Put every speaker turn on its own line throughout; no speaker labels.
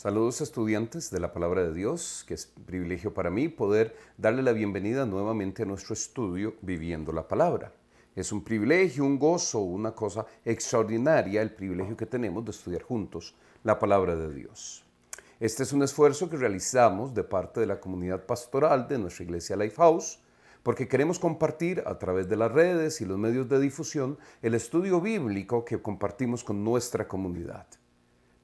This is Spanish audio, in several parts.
Saludos estudiantes de la Palabra de Dios, que es un privilegio para mí poder darle la bienvenida nuevamente a nuestro estudio Viviendo la Palabra. Es un privilegio, un gozo, una cosa extraordinaria el privilegio que tenemos de estudiar juntos la Palabra de Dios. Este es un esfuerzo que realizamos de parte de la comunidad pastoral de nuestra iglesia Lifehouse, porque queremos compartir a través de las redes y los medios de difusión el estudio bíblico que compartimos con nuestra comunidad.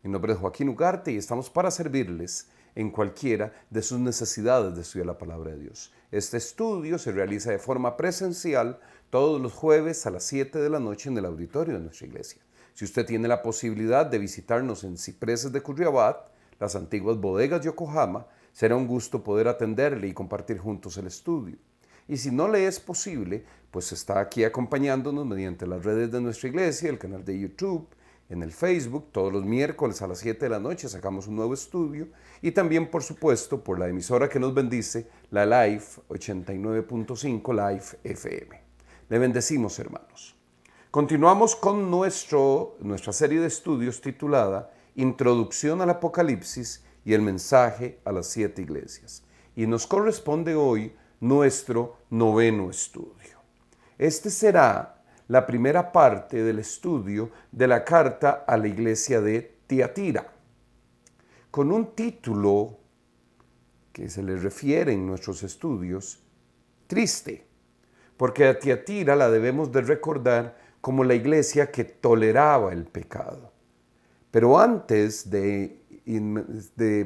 Mi nombre es Joaquín Ugarte y estamos para servirles en cualquiera de sus necesidades de estudiar la Palabra de Dios. Este estudio se realiza de forma presencial todos los jueves a las 7 de la noche en el auditorio de nuestra iglesia. Si usted tiene la posibilidad de visitarnos en Cipreses de Curriabat, las antiguas bodegas de Yokohama, será un gusto poder atenderle y compartir juntos el estudio. Y si no le es posible, pues está aquí acompañándonos mediante las redes de nuestra iglesia, el canal de YouTube, en el Facebook, todos los miércoles a las 7 de la noche sacamos un nuevo estudio y también, por supuesto, por la emisora que nos bendice, la Life 89.5 Life FM. Le bendecimos, hermanos. Continuamos con nuestra serie de estudios titulada Introducción al Apocalipsis y el mensaje a las 7 iglesias. Y nos corresponde hoy nuestro 9º estudio. Este será la primera parte del estudio de la carta a la iglesia de Tiatira, con un título que se le refiere en nuestros estudios, triste, porque a Tiatira la debemos de recordar como la iglesia que toleraba el pecado. Pero antes de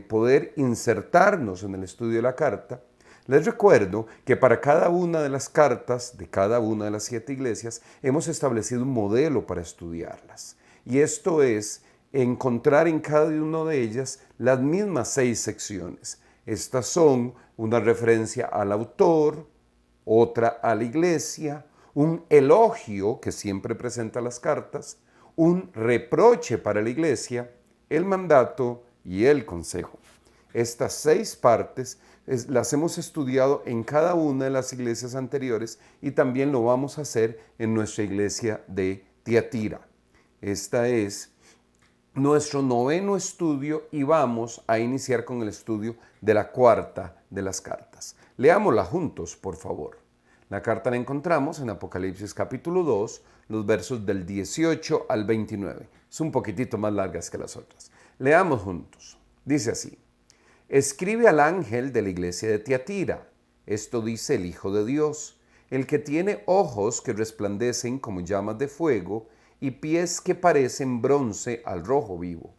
poder insertarnos en el estudio de la carta, les recuerdo que para cada una de las cartas de cada una de las 7 iglesias hemos establecido un modelo para estudiarlas. Y esto es encontrar en cada una de ellas las mismas 6 secciones. Estas son una referencia al autor, otra a la iglesia, un elogio que siempre presenta las cartas, un reproche para la iglesia, el mandato y el consejo. Estas 6 partes las hemos estudiado en cada una de las iglesias anteriores y también lo vamos a hacer en nuestra iglesia de Tiatira. Este es nuestro 9º estudio y vamos a iniciar con el estudio de la cuarta de las cartas. Leámosla juntos, por favor. La carta la encontramos en Apocalipsis capítulo 2, los versos del 18 al 29. Es un poquitito más largas que las otras. Leamos juntos. Dice así. Escribe al ángel de la iglesia de Tiatira. Esto dice el Hijo de Dios, el que tiene ojos que resplandecen como llamas de fuego y pies que parecen bronce al rojo vivo.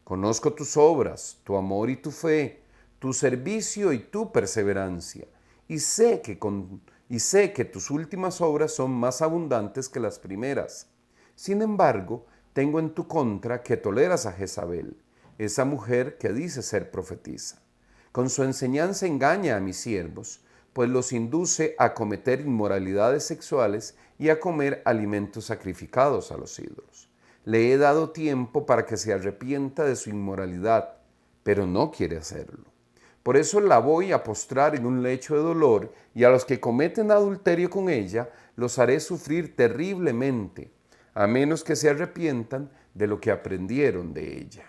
Conozco tus obras, tu amor y tu fe, tu servicio y tu perseverancia, y sé que tus últimas obras son más abundantes que las primeras. Sin embargo, tengo en tu contra que toleras a Jezabel, esa mujer que dice ser profetisa. Con su enseñanza engaña a mis siervos, pues los induce a cometer inmoralidades sexuales y a comer alimentos sacrificados a los ídolos. Le he dado tiempo para que se arrepienta de su inmoralidad, pero no quiere hacerlo. Por eso la voy a postrar en un lecho de dolor, y a los que cometen adulterio con ella los haré sufrir terriblemente, a menos que se arrepientan de lo que aprendieron de ella.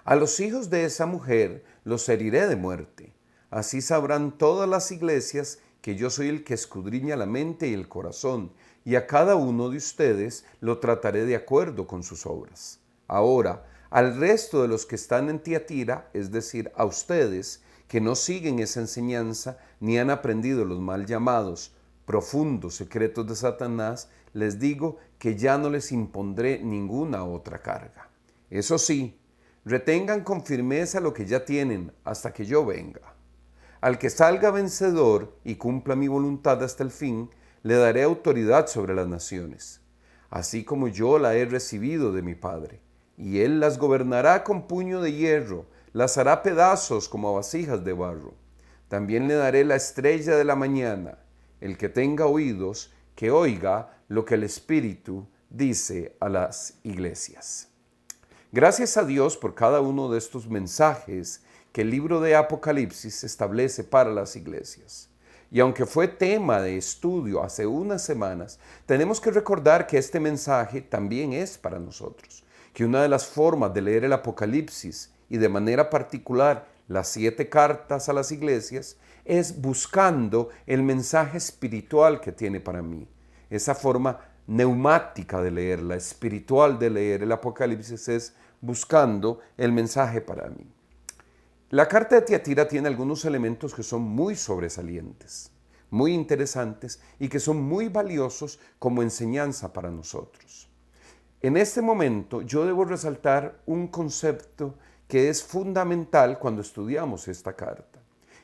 A los hijos de esa mujer los heriré de muerte. Así sabrán todas las iglesias que yo soy el que escudriña la mente y el corazón, y a cada uno de ustedes lo trataré de acuerdo con sus obras. Ahora, al resto de los que están en Tiatira, es decir, a ustedes, que no siguen esa enseñanza ni han aprendido los mal llamados profundos secretos de Satanás, les digo que ya no les impondré ninguna otra carga. Eso sí, retengan con firmeza lo que ya tienen hasta que yo venga. Al que salga vencedor y cumpla mi voluntad hasta el fin, le daré autoridad sobre las naciones, así como yo la he recibido de mi Padre. Y él las gobernará con puño de hierro, las hará pedazos como a vasijas de barro. También le daré la estrella de la mañana. El que tenga oídos, que oiga lo que el Espíritu dice a las iglesias. Gracias a Dios por cada uno de estos mensajes que el libro de Apocalipsis establece para las iglesias. Y aunque fue tema de estudio hace unas semanas, tenemos que recordar que este mensaje también es para nosotros, que una de las formas de leer el Apocalipsis y de manera particular las 7 cartas a las iglesias, es buscando el mensaje espiritual que tiene para mí. Esa forma neumática de leer, la espiritual de leer el Apocalipsis es buscando el mensaje para mí. La carta de Tiatira tiene algunos elementos que son muy sobresalientes, muy interesantes y que son muy valiosos como enseñanza para nosotros. En este momento yo debo resaltar un concepto que es fundamental cuando estudiamos esta carta.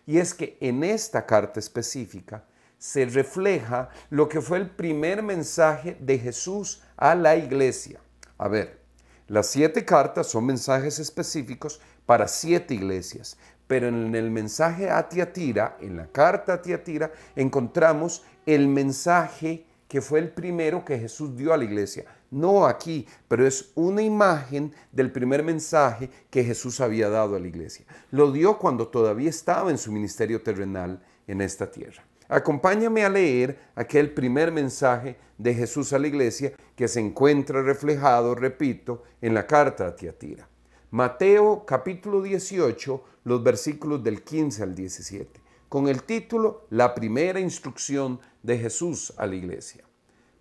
Y es que en esta carta específica se refleja lo que fue el primer mensaje de Jesús a la iglesia. A ver, las 7 cartas son mensajes específicos para 7 iglesias, pero en el mensaje a Tiatira, en la carta a Tiatira, encontramos el mensaje que fue el primero que Jesús dio a la iglesia. No aquí, pero es una imagen del primer mensaje que Jesús había dado a la iglesia. Lo dio cuando todavía estaba en su ministerio terrenal en esta tierra. Acompáñame a leer aquel primer mensaje de Jesús a la iglesia que se encuentra reflejado, repito, en la carta a Tiatira. Mateo capítulo 18, los versículos del 15 al 17, con el título La primera instrucción de Jesús a la iglesia.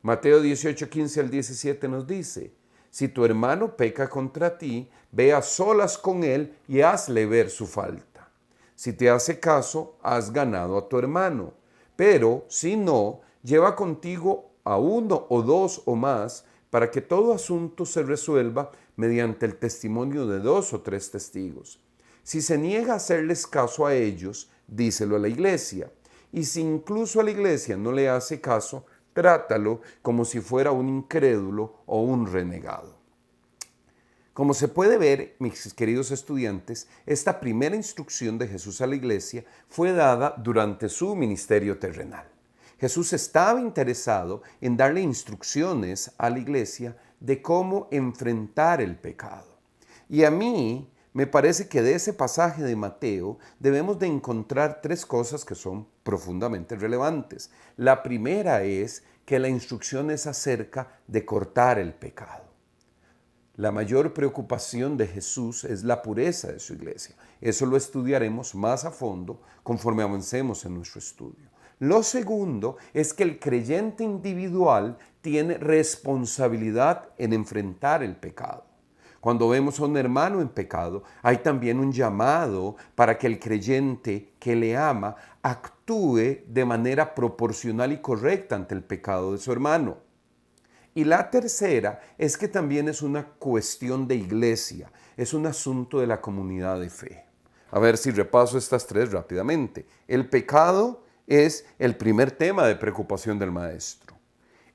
Mateo 18, 15 al 17 nos dice: si tu hermano peca contra ti, ve a solas con él y hazle ver su falta. Si te hace caso, has ganado a tu hermano. Pero si no, lleva contigo a 1 o 2 o más, para que todo asunto se resuelva mediante el testimonio de 2 o 3 testigos. Si se niega a hacerles caso a ellos, díselo a la iglesia. Y si incluso a la iglesia no le hace caso, trátalo como si fuera un incrédulo o un renegado. Como se puede ver, mis queridos estudiantes, esta primera instrucción de Jesús a la iglesia fue dada durante su ministerio terrenal. Jesús estaba interesado en darle instrucciones a la iglesia de cómo enfrentar el pecado. Y a mí me parece que de ese pasaje de Mateo debemos de encontrar 3 cosas que son profundamente relevantes. La primera es que la instrucción es acerca de cortar el pecado. La mayor preocupación de Jesús es la pureza de su iglesia. Eso lo estudiaremos más a fondo conforme avancemos en nuestro estudio. Lo segundo es que el creyente individual tiene responsabilidad en enfrentar el pecado. Cuando vemos a un hermano en pecado, hay también un llamado para que el creyente que le ama actúe de manera proporcional y correcta ante el pecado de su hermano. Y la tercera es que también es una cuestión de iglesia, es un asunto de la comunidad de fe. A ver si repaso estas 3 rápidamente. El pecado es el primer tema de preocupación del maestro.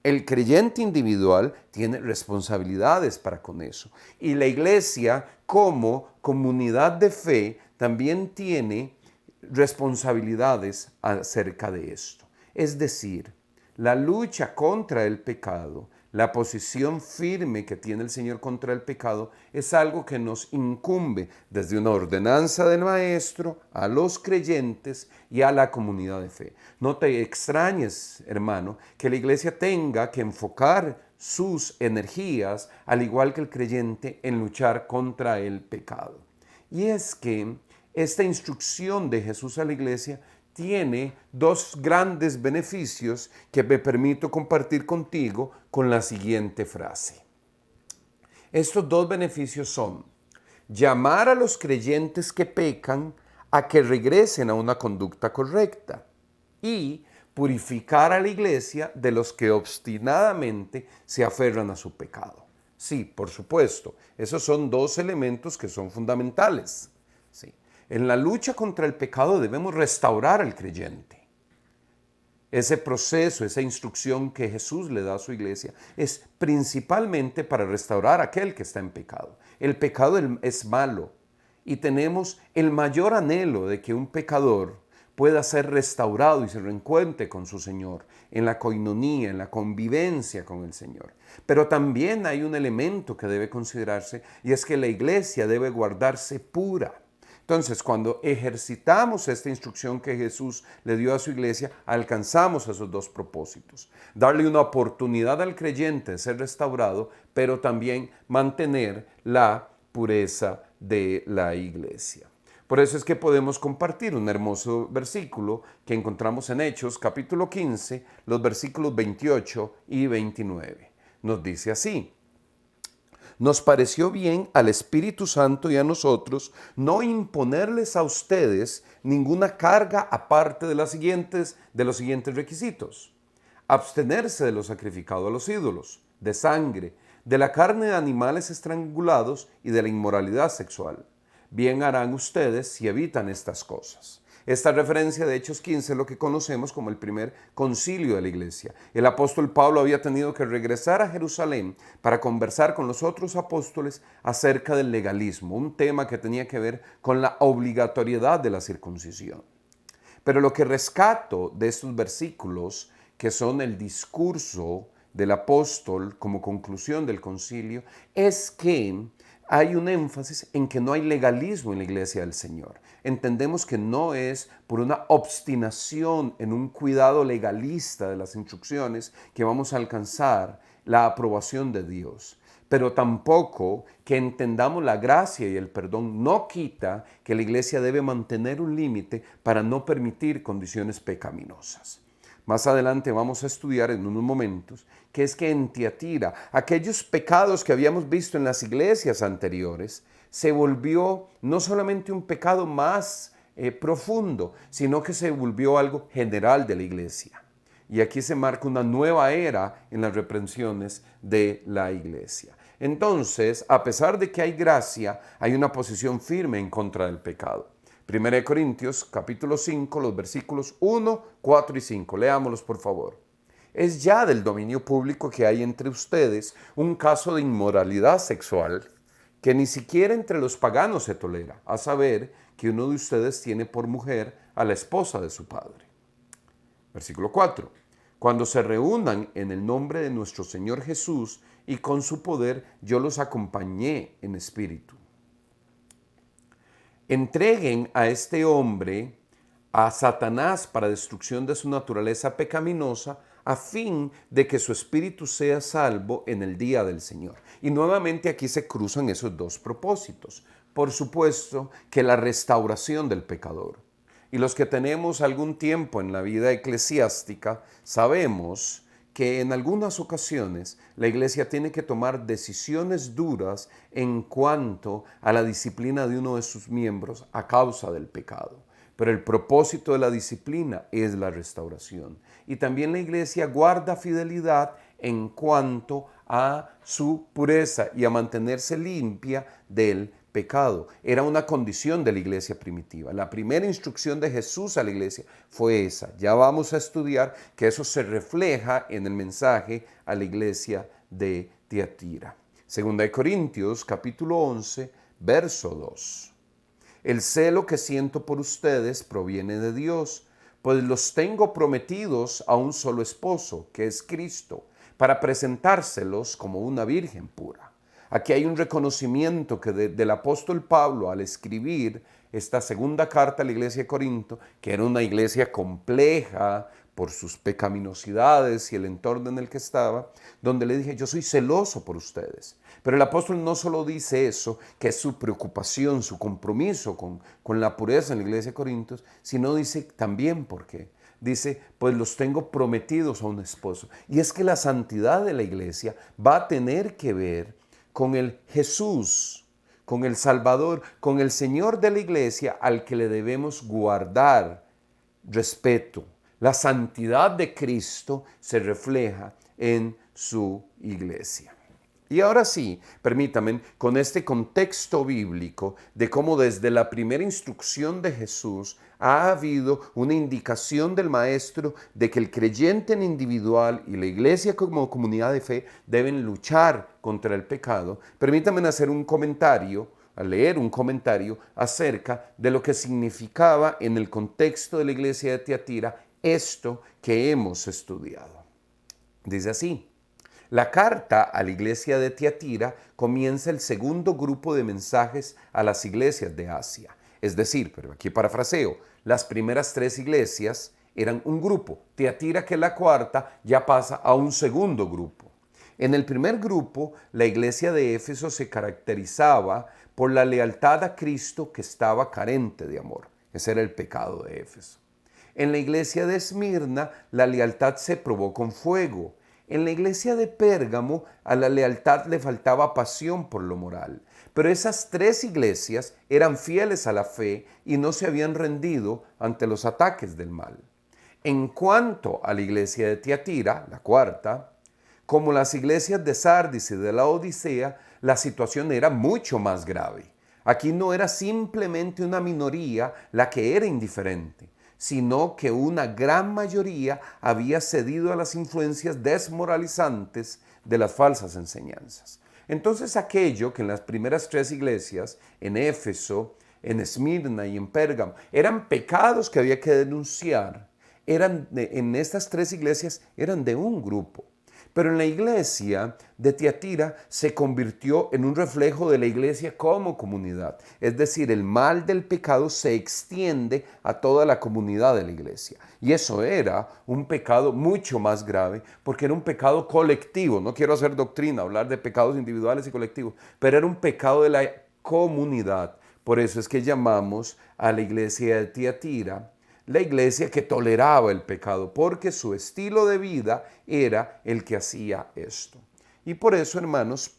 El creyente individual tiene responsabilidades para con eso. Y la iglesia como comunidad de fe también tiene responsabilidades acerca de esto. Es decir, la lucha contra el pecado, la posición firme que tiene el Señor contra el pecado es algo que nos incumbe desde una ordenanza del Maestro a los creyentes y a la comunidad de fe. No te extrañes, hermano, que la iglesia tenga que enfocar sus energías, al igual que el creyente, en luchar contra el pecado. Y es que esta instrucción de Jesús a la iglesia tiene 2 grandes beneficios que me permito compartir contigo con la siguiente frase. Estos 2 beneficios son llamar a los creyentes que pecan a que regresen a una conducta correcta y purificar a la iglesia de los que obstinadamente se aferran a su pecado. Sí, por supuesto, esos son 2 elementos que son fundamentales. Sí. En la lucha contra el pecado debemos restaurar al creyente. Ese proceso, esa instrucción que Jesús le da a su iglesia es principalmente para restaurar a aquel que está en pecado. El pecado es malo y tenemos el mayor anhelo de que un pecador pueda ser restaurado y se reencuentre con su Señor en la coinonía, en la convivencia con el Señor. Pero también hay un elemento que debe considerarse y es que la iglesia debe guardarse pura. Entonces, cuando ejercitamos esta instrucción que Jesús le dio a su iglesia, alcanzamos esos 2 propósitos. Darle una oportunidad al creyente de ser restaurado, pero también mantener la pureza de la iglesia. Por eso es que podemos compartir un hermoso versículo que encontramos en Hechos capítulo 15, los versículos 28 y 29. Nos dice así: nos pareció bien al Espíritu Santo y a nosotros no imponerles a ustedes ninguna carga aparte de los siguientes requisitos: abstenerse de lo sacrificado a los ídolos, de sangre, de la carne de animales estrangulados y de la inmoralidad sexual. Bien harán ustedes si evitan estas cosas. Esta referencia de Hechos 15 es lo que conocemos como el primer concilio de la iglesia. El apóstol Pablo había tenido que regresar a Jerusalén para conversar con los otros apóstoles acerca del legalismo, un tema que tenía que ver con la obligatoriedad de la circuncisión. Pero lo que rescato de estos versículos, que son el discurso del apóstol como conclusión del concilio, es que hay un énfasis en que no hay legalismo en la iglesia del Señor. Entendemos que no es por una obstinación en un cuidado legalista de las instrucciones que vamos a alcanzar la aprobación de Dios. Pero tampoco que entendamos la gracia y el perdón no quita que la iglesia debe mantener un límite para no permitir condiciones pecaminosas. Más adelante vamos a estudiar en unos momentos que es que en Tiatira, aquellos pecados que habíamos visto en las iglesias anteriores, se volvió no solamente un pecado más profundo, sino que se volvió algo general de la iglesia. Y aquí se marca una nueva era en las reprensiones de la iglesia. Entonces, a pesar de que hay gracia, hay una posición firme en contra del pecado. 1 Corintios capítulo 5, los versículos 1, 4 y 5. Leámoslos, por favor. Es ya del dominio público que hay entre ustedes un caso de inmoralidad sexual que ni siquiera entre los paganos se tolera, a saber que uno de ustedes tiene por mujer a la esposa de su padre. Versículo 4. Cuando se reúnan en el nombre de nuestro Señor Jesús y con su poder, yo los acompañé en espíritu. Entreguen a este hombre a Satanás para destrucción de su naturaleza pecaminosa, a fin de que su espíritu sea salvo en el día del Señor. Y nuevamente aquí se cruzan esos dos propósitos. Por supuesto que la restauración del pecador. Y los que tenemos algún tiempo en la vida eclesiástica sabemos que en algunas ocasiones la iglesia tiene que tomar decisiones duras en cuanto a la disciplina de uno de sus miembros a causa del pecado. Pero el propósito de la disciplina es la restauración. Y también la iglesia guarda fidelidad en cuanto a su pureza y a mantenerse limpia del pecado. Era una condición de la iglesia primitiva. La primera instrucción de Jesús a la iglesia fue esa. Ya vamos a estudiar que eso se refleja en el mensaje a la iglesia de Tiatira. Segunda de Corintios, capítulo 11, verso 2. El celo que siento por ustedes proviene de Dios, pues los tengo prometidos a un solo esposo, que es Cristo, para presentárselos como una virgen pura. Aquí hay un reconocimiento que del apóstol Pablo al escribir esta segunda carta a la iglesia de Corinto, que era una iglesia compleja por sus pecaminosidades y el entorno en el que estaba, donde le dije, yo soy celoso por ustedes. Pero el apóstol no solo dice eso, que es su preocupación, su compromiso con la pureza en la iglesia de Corintios, sino dice también por qué. Dice, pues los tengo prometidos a un esposo. Y es que la santidad de la iglesia va a tener que ver con el Jesús, con el Salvador, con el Señor de la iglesia al que le debemos guardar respeto. La santidad de Cristo se refleja en su iglesia. Y ahora sí, permítanme, con este contexto bíblico de cómo desde la primera instrucción de Jesús ha habido una indicación del Maestro de que el creyente en individual y la iglesia como comunidad de fe deben luchar contra el pecado, permítanme hacer un comentario, a leer un comentario acerca de lo que significaba en el contexto de la iglesia de Tiatira esto que hemos estudiado. Dice así: la carta a la iglesia de Tiatira comienza el segundo grupo de mensajes a las iglesias de Asia. Es decir, pero aquí parafraseo, las primeras tres iglesias eran un grupo. Tiatira, que es la cuarta, ya pasa a un segundo grupo. En el primer grupo, la iglesia de Éfeso se caracterizaba por la lealtad a Cristo que estaba carente de amor. Ese era el pecado de Éfeso. En la iglesia de Esmirna, la lealtad se probó con fuego. En la iglesia de Pérgamo, a la lealtad le faltaba pasión por lo moral. Pero esas tres iglesias eran fieles a la fe y no se habían rendido ante los ataques del mal. En cuanto a la iglesia de Tiatira, la cuarta, como las iglesias de Sardis y de la Odisea, la situación era mucho más grave. Aquí no era simplemente una minoría la que era indiferente, sino que una gran mayoría había cedido a las influencias desmoralizantes de las falsas enseñanzas. Entonces aquello que en las primeras tres iglesias, en Éfeso, en Esmirna y en Pérgamo, eran pecados que había que denunciar, en estas tres iglesias eran de un grupo. Pero en la iglesia de Tiatira se convirtió en un reflejo de la iglesia como comunidad. Es decir, el mal del pecado se extiende a toda la comunidad de la iglesia. Y eso era un pecado mucho más grave porque era un pecado colectivo. No quiero hacer doctrina, hablar de pecados individuales y colectivos, pero era un pecado de la comunidad. Por eso es que llamamos a la iglesia de Tiatira la iglesia que toleraba el pecado, porque su estilo de vida era el que hacía esto. Y por eso, hermanos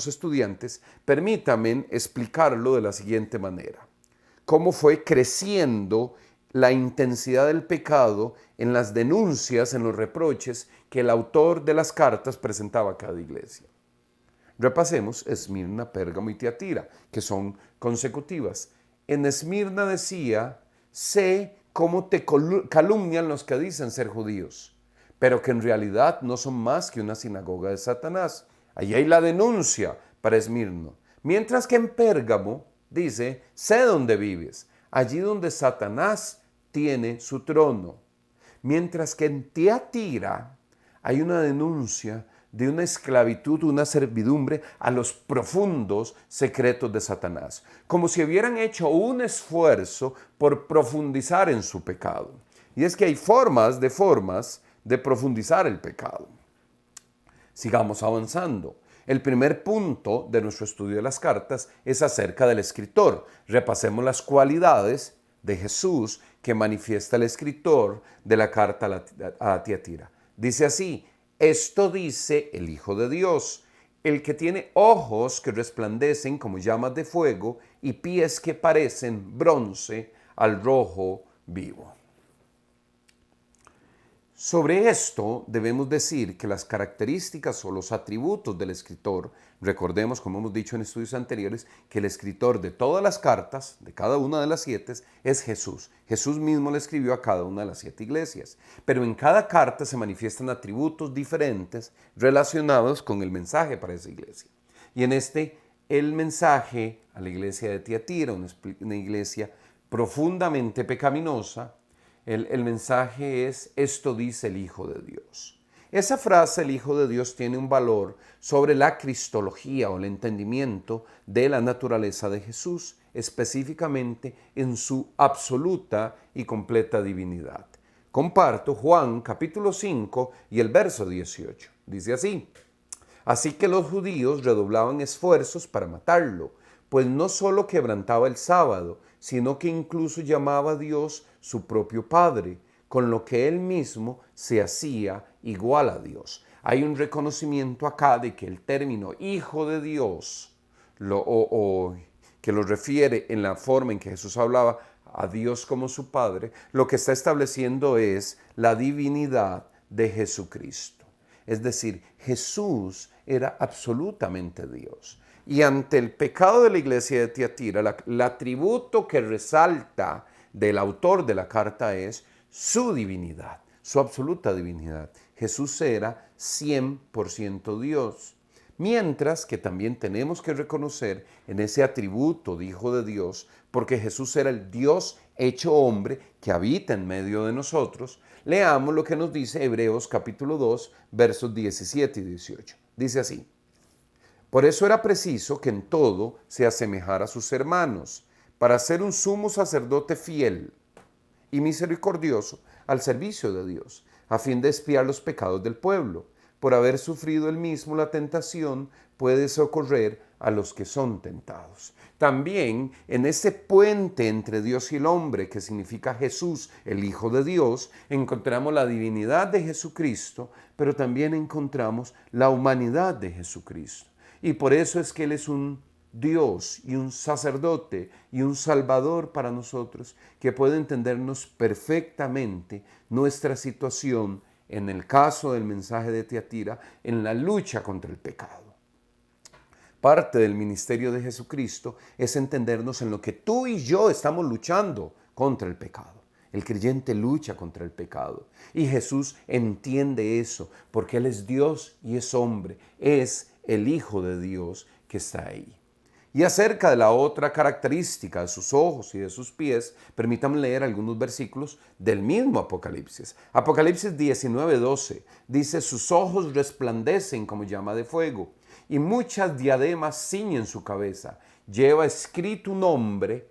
estudiantes, permítanme explicarlo de la siguiente manera. Cómo fue creciendo la intensidad del pecado en las denuncias, en los reproches que el autor de las cartas presentaba a cada iglesia. Repasemos Esmirna, Pérgamo y Tiatira, que son consecutivas. En Esmirna decía: sé cómo te calumnian los que dicen ser judíos, pero que en realidad no son más que una sinagoga de Satanás. Ahí hay la denuncia para Esmirna. Mientras que en Pérgamo dice: sé dónde vives, allí donde Satanás tiene su trono. Mientras que en Tiatira hay una denuncia de una esclavitud, una servidumbre a los profundos secretos de Satanás, como si hubieran hecho un esfuerzo por profundizar en su pecado. Y es que hay formas de profundizar el pecado. Sigamos avanzando. El primer punto de nuestro estudio de las cartas es acerca del escritor. Repasemos las cualidades de Jesús que manifiesta el escritor de la carta a Tiatira. Dice así: esto dice el Hijo de Dios, el que tiene ojos que resplandecen como llamas de fuego y pies que parecen bronce al rojo vivo. Sobre esto debemos decir que las características o los atributos del escritor, recordemos, como hemos dicho en estudios anteriores, que el escritor de todas las cartas, de cada una de las 7, es Jesús. Jesús mismo le escribió a cada una de las 7 iglesias. Pero en cada carta se manifiestan atributos diferentes relacionados con el mensaje para esa iglesia. Y en el mensaje a la iglesia de Tiatira, una iglesia profundamente pecaminosa, el mensaje es: esto dice el Hijo de Dios. Esa frase, el Hijo de Dios, tiene un valor sobre la cristología o el entendimiento de la naturaleza de Jesús, específicamente en su absoluta y completa divinidad. Comparto Juan capítulo 5 y el verso 18. Dice así: así que los judíos redoblaban esfuerzos para matarlo, pues no solo quebrantaba el sábado, sino que incluso llamaba a Dios su propio Padre, con lo que él mismo se hacía igual a Dios. Hay un reconocimiento acá de que el término Hijo de Dios, que lo refiere en la forma en que Jesús hablaba a Dios como su Padre, lo que está estableciendo es la divinidad de Jesucristo. Es decir, Jesús era absolutamente Dios. Y ante el pecado de la iglesia de Tiatira, el atributo que resalta del autor de la carta es su divinidad, su absoluta divinidad. Jesús era 100% Dios. Mientras que también tenemos que reconocer en ese atributo de Hijo de Dios, porque Jesús era el Dios hecho hombre que habita en medio de nosotros. Leamos lo que nos dice Hebreos capítulo 2, versos 17 y 18. Dice así: por eso era preciso que en todo se asemejara a sus hermanos, para ser un sumo sacerdote fiel y misericordioso al servicio de Dios, a fin de expiar los pecados del pueblo. por haber sufrido él mismo la tentación, puede socorrer a los que son tentados. También en ese puente entre Dios y el hombre, que significa Jesús, el Hijo de Dios, encontramos la divinidad de Jesucristo, pero también encontramos la humanidad de Jesucristo. Y por eso es que Él es un Dios y un sacerdote y un salvador para nosotros, que puede entendernos perfectamente nuestra situación en el caso del mensaje de Tiatira, en la lucha contra el pecado. Parte del ministerio de Jesucristo es entendernos en lo que tú y yo estamos luchando contra el pecado. El creyente lucha contra el pecado y Jesús entiende eso porque Él es Dios y es hombre, es el Hijo de Dios que está ahí. Y acerca de la otra característica de sus ojos y de sus pies, permítanme leer algunos versículos del mismo Apocalipsis. Apocalipsis 19:12 dice: sus ojos resplandecen como llama de fuego y muchas diademas ciñen su cabeza. Lleva escrito un nombre,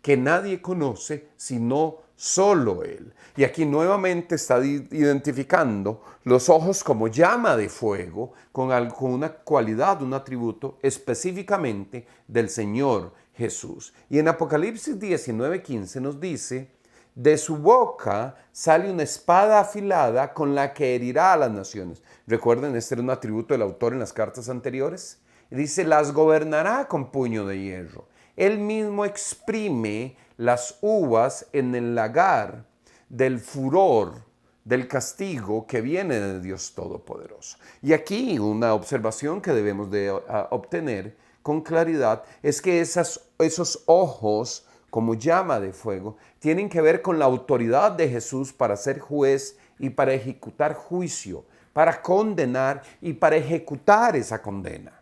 que nadie conoce sino solo Él. Y aquí nuevamente está identificando los ojos como llama de fuego, con una cualidad, un atributo específicamente del Señor Jesús. Y en Apocalipsis 19:15 nos dice: de su boca sale una espada afilada con la que herirá a las naciones. Recuerden, este era un atributo del autor en las cartas anteriores. Y dice: las gobernará con puño de hierro. Él mismo exprime las uvas en el lagar del furor, del castigo que viene de Dios Todopoderoso. Y aquí una observación que debemos de obtener con claridad es que esos ojos como llama de fuego tienen que ver con la autoridad de Jesús para ser juez y para ejecutar juicio, para condenar y para ejecutar esa condena.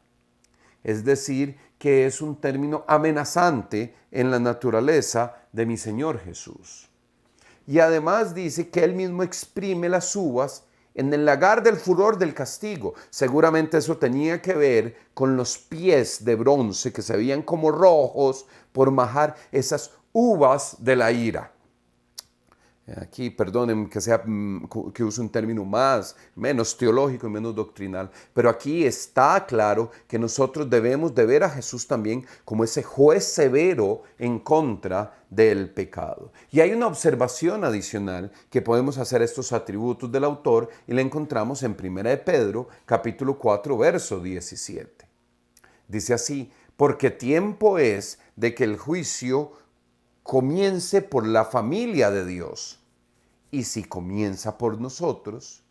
Es decir, que es un término amenazante en la naturaleza de mi Señor Jesús. Y además dice que Él mismo exprime las uvas en el lagar del furor del castigo. Seguramente eso tenía que ver con los pies de bronce que se veían como rojos por majar esas uvas de la ira. Aquí, perdonen que use un término menos teológico y menos doctrinal, pero aquí está claro que nosotros debemos de ver a Jesús también como ese juez severo en contra del pecado. Y hay una observación adicional que podemos hacer estos atributos del autor y la encontramos en 1 de Pedro, capítulo 4, verso 17. Dice así: porque tiempo es de que el juicio comience por la familia de Dios. Y si comienza por nosotros,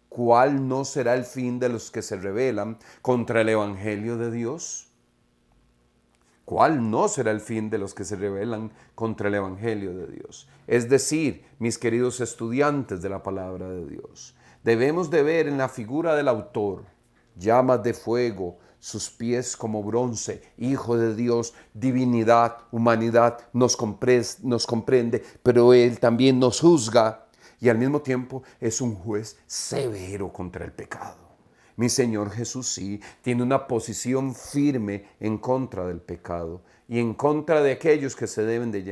¿cuál no será el fin de los que se rebelan contra el Evangelio de Dios? ¿Cuál no será el fin de los que se rebelan contra el Evangelio de Dios? Es decir, mis queridos estudiantes de la palabra de Dios, debemos de ver en la figura del autor llamas de fuego, sus pies como bronce, Hijo de Dios, divinidad, humanidad, nos comprende, pero Él también nos juzga y al mismo tiempo es un juez severo contra el pecado. Mi Señor Jesús sí tiene una posición firme en contra del pecado y en contra de aquellos que se deben de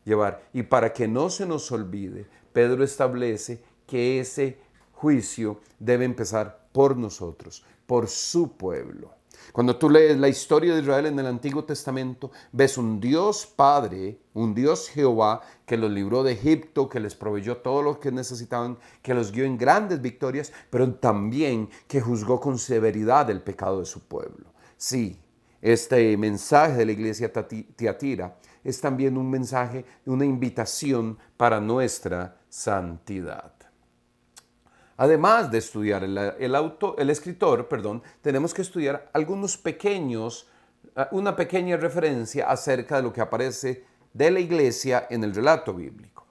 llevar. Y para que no se nos olvide, Pedro establece que ese juicio debe empezar por nosotros, por su pueblo. Cuando tú lees la historia de Israel en el Antiguo Testamento, ves un Dios Padre, un Dios Jehová, que los libró de Egipto, que les proveyó todo lo que necesitaban, que los guió en grandes victorias, pero también que juzgó con severidad el pecado de su pueblo. Sí, este mensaje de la iglesia Tiatira es también un mensaje, una invitación para nuestra santidad. Además de estudiar el escritor, tenemos que estudiar una pequeña referencia acerca de lo que aparece de la iglesia en el relato bíblico.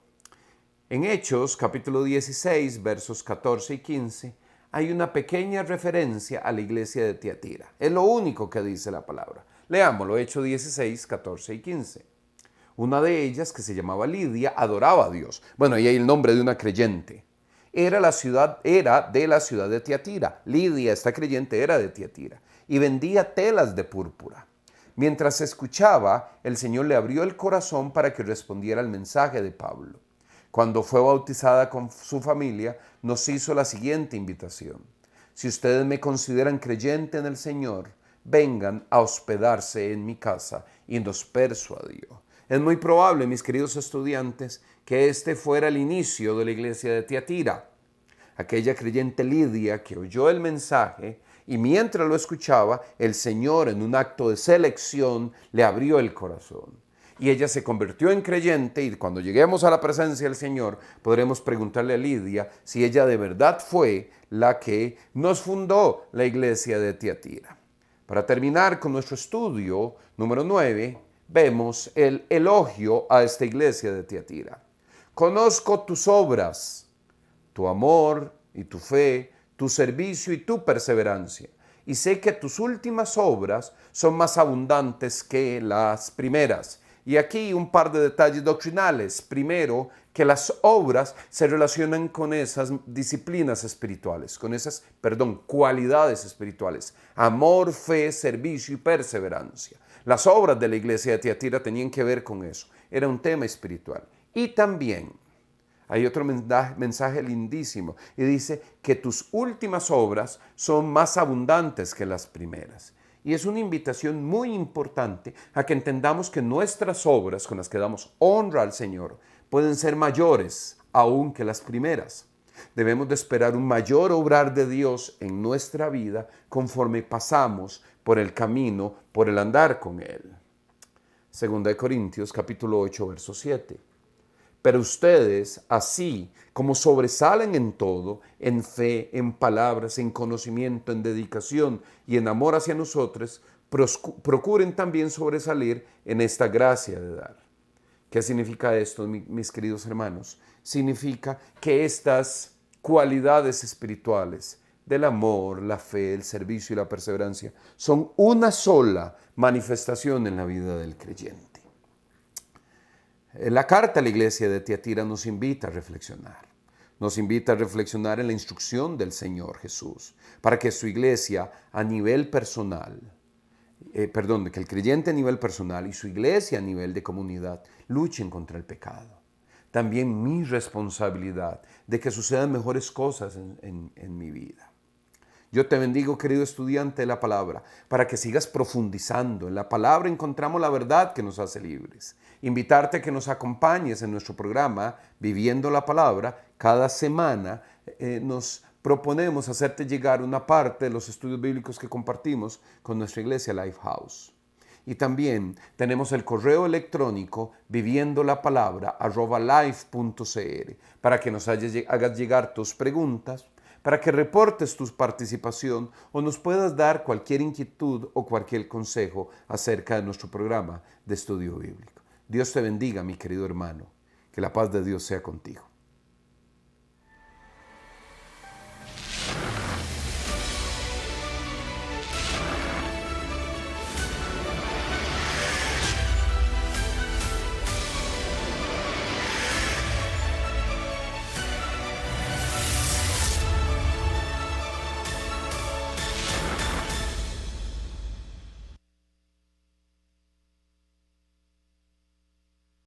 En Hechos, capítulo 16, versos 14 y 15, hay una pequeña referencia a la iglesia de Tiatira. Es lo único que dice la palabra. Leámoslo, Hechos 16, 14 y 15. Una de ellas, que se llamaba Lidia, adoraba a Dios. Bueno, ahí hay el nombre de una creyente. Era de la ciudad de Tiatira. Lidia, esta creyente, era de Tiatira y vendía telas de púrpura. Mientras escuchaba, el Señor le abrió el corazón para que respondiera al mensaje de Pablo. cuando fue bautizada con su familia, nos hizo la siguiente invitación: si ustedes me consideran creyente en el Señor, vengan a hospedarse en mi casa, y nos persuadió. Es muy probable, mis queridos estudiantes, que este fuera el inicio de la iglesia de Tiatira. Aquella creyente Lidia que oyó el mensaje y mientras lo escuchaba, el Señor en un acto de selección le abrió el corazón. Y ella se convirtió en creyente, y cuando lleguemos a la presencia del Señor podremos preguntarle a Lidia si ella de verdad fue la que nos fundó la iglesia de Tiatira. Para terminar con nuestro estudio número 9, vemos el elogio a esta iglesia de Tiatira. Conozco tus obras, tu amor y tu fe, tu servicio y tu perseverancia, y sé que tus últimas obras son más abundantes que las primeras. Y aquí un par de detalles doctrinales. Primero, que las obras se relacionan con esas disciplinas espirituales, cualidades espirituales: amor, fe, servicio y perseverancia. Las obras de la iglesia de Tiatira tenían que ver con eso. Era un tema espiritual. Y también hay otro mensaje lindísimo, y dice que tus últimas obras son más abundantes que las primeras. Y es una invitación muy importante a que entendamos que nuestras obras con las que damos honra al Señor pueden ser mayores aún que las primeras. Debemos de esperar un mayor obrar de Dios en nuestra vida conforme pasamos por el camino, por el andar con Él. Segunda de Corintios capítulo 8, verso 7. Pero ustedes, así como sobresalen en todo, en fe, en palabras, en conocimiento, en dedicación y en amor hacia nosotros, procuren también sobresalir en esta gracia de dar. ¿Qué significa esto, mis queridos hermanos? Significa que estas cualidades espirituales del amor, la fe, el servicio y la perseverancia son una sola manifestación en la vida del creyente. La carta a la iglesia de Tiatira nos invita a reflexionar. Nos invita a reflexionar en la instrucción del Señor Jesús para que su iglesia a nivel personal, que el creyente a nivel personal y su iglesia a nivel de comunidad luchen contra el pecado. También mi responsabilidad de que sucedan mejores cosas en mi vida. Yo te bendigo, querido estudiante de la palabra, para que sigas profundizando. En la palabra encontramos la verdad que nos hace libres. Invitarte a que nos acompañes en nuestro programa Viviendo la Palabra. Cada semana nos proponemos hacerte llegar una parte de los estudios bíblicos que compartimos con nuestra iglesia Lifehouse. Y también tenemos el correo electrónico viviendolapalabra@life.cr para que nos hagas llegar tus preguntas, para que reportes tu participación o nos puedas dar cualquier inquietud o cualquier consejo acerca de nuestro programa de estudio bíblico. Dios te bendiga, mi querido hermano. Que la paz de Dios sea contigo.